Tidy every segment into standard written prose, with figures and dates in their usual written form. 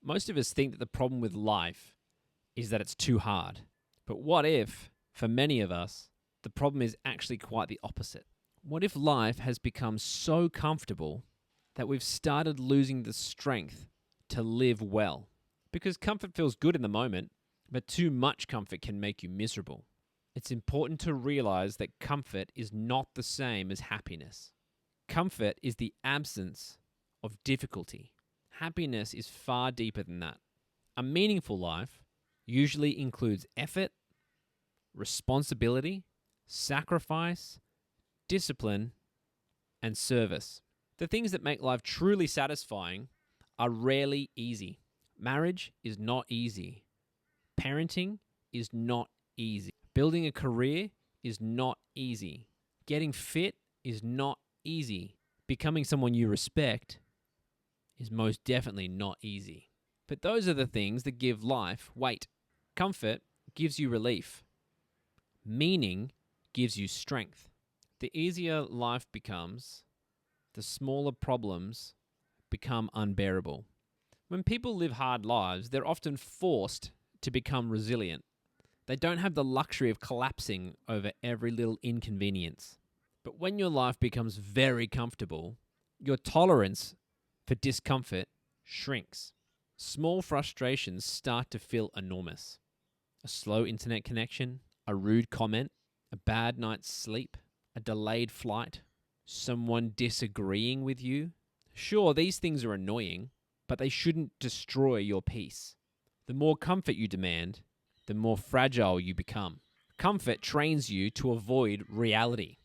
Most of us think that the problem with life is that it's too hard. But what if, for many of us, the problem is actually quite the opposite? What if life has become so comfortable that we've started losing the strength to live well? Because comfort feels good in the moment, but too much comfort can make you miserable. It's important to realize that comfort is not the same as happiness. Comfort is the absence of difficulty. Happiness is far deeper than that. A meaningful life usually includes effort, responsibility, sacrifice, discipline, and service. The things that make life truly satisfying are rarely easy. Marriage is not easy. Parenting is not easy. Building a career is not easy. Getting fit is not easy. Becoming someone you respect is most definitely not easy. But those are the things that give life weight. Comfort gives you relief. Meaning gives you strength. The easier life becomes, the smaller problems become unbearable. When people live hard lives, they're often forced to become resilient. They don't have the luxury of collapsing over every little inconvenience. But when your life becomes very comfortable, your tolerance for discomfort shrinks. Small frustrations start to feel enormous. A slow internet connection, a rude comment, a bad night's sleep, a delayed flight, someone disagreeing with you. Sure, these things are annoying, but they shouldn't destroy your peace. The more comfort you demand, the more fragile you become. Comfort trains you to avoid reality.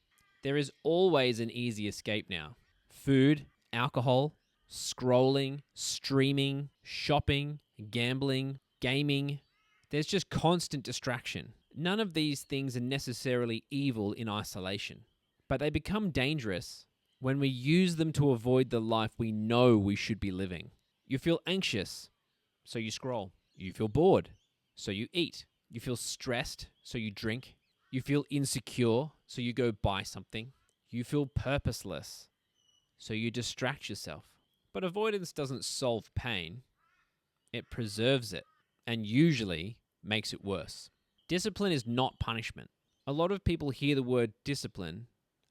There is always an easy escape now. Food, alcohol, scrolling, streaming, shopping, gambling, gaming. There's just constant distraction. None of these things are necessarily evil in isolation, but they become dangerous when we use them to avoid the life we know we should be living. You feel anxious, so you scroll. You feel bored, so you eat. You feel stressed, so you drink. You feel insecure, so you go buy something. You feel purposeless, so you distract yourself. But avoidance doesn't solve pain. It preserves it, and usually makes it worse. Discipline is not punishment. A lot of people hear the word discipline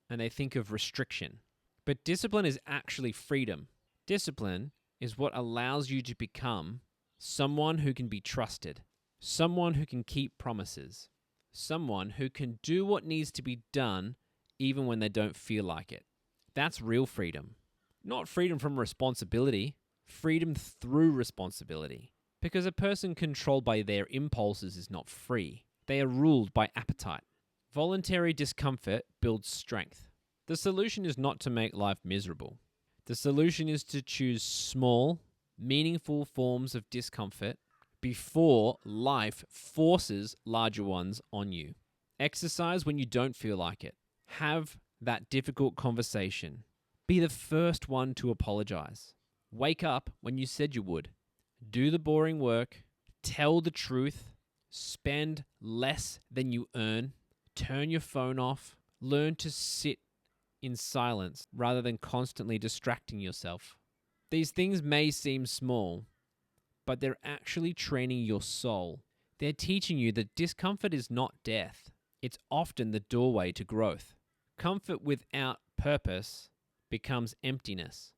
and they think of restriction. But discipline is actually freedom. Discipline is what allows you to become someone who can be trusted, someone who can keep promises, someone who can do what needs to be done even when they don't feel like it. That's real freedom. Not freedom from responsibility, freedom through responsibility. Because a person controlled by their impulses is not free. They are ruled by appetite. Voluntary discomfort builds strength. The solution is not to make life miserable. The solution is to choose small, meaningful forms of discomfort before life forces larger ones on you. Exercise when you don't feel like it. Have that difficult conversation. Be the first one to apologize. Wake up when you said you would. Do the boring work. Tell the truth. Spend less than you earn. Turn your phone off. Learn to sit in silence rather than constantly distracting yourself. These things may seem small, but they're actually training your soul. They're teaching you that discomfort is not death. It's often the doorway to growth. Comfort without purpose becomes emptiness.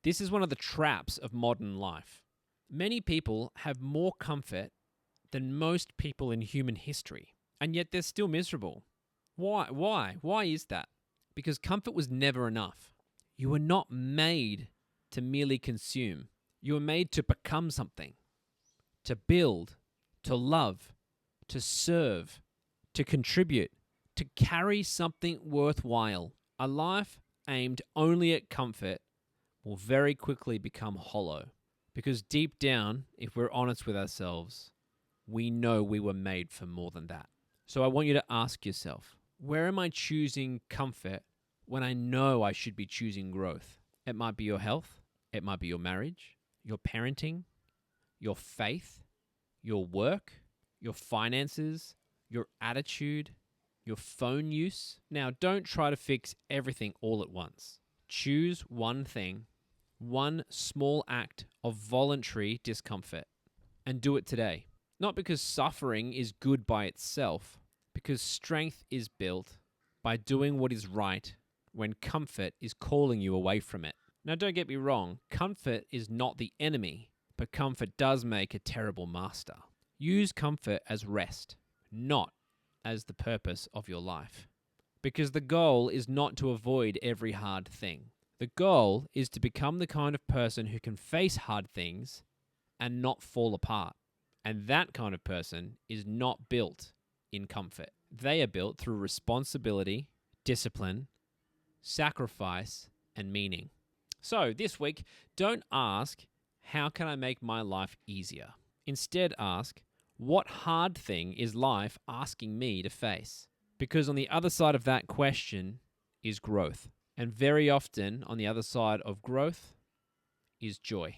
This is one of the traps of modern life. Many people have more comfort than most people in human history, and yet they're still miserable. Why? Why is that? Because comfort was never enough. You were not made to merely consume. You were made to become something, to build, to love, to serve, to contribute, to carry something worthwhile. A life aimed only at comfort will very quickly become hollow. Because deep down, if we're honest with ourselves, we know we were made for more than that. So I want you to ask yourself, where am I choosing comfort when I know I should be choosing growth? It might be your health. It might be your marriage, your parenting, your faith, your work, your finances, your attitude, your phone use. Now, don't try to fix everything all at once. Choose one thing one small act of voluntary discomfort, and do it today. Not because suffering is good by itself, because strength is built by doing what is right when comfort is calling you away from it. Now, don't get me wrong, comfort is not the enemy, but comfort does make a terrible master. Use comfort as rest, not as the purpose of your life. Because the goal is not to avoid every hard thing. The goal is to become the kind of person who can face hard things and not fall apart. And that kind of person is not built in comfort. They are built through responsibility, discipline, sacrifice, and meaning. So this week, don't ask, how can I make my life easier? Instead ask, what hard thing is life asking me to face? Because on the other side of that question is growth. And very often on the other side of growth is joy.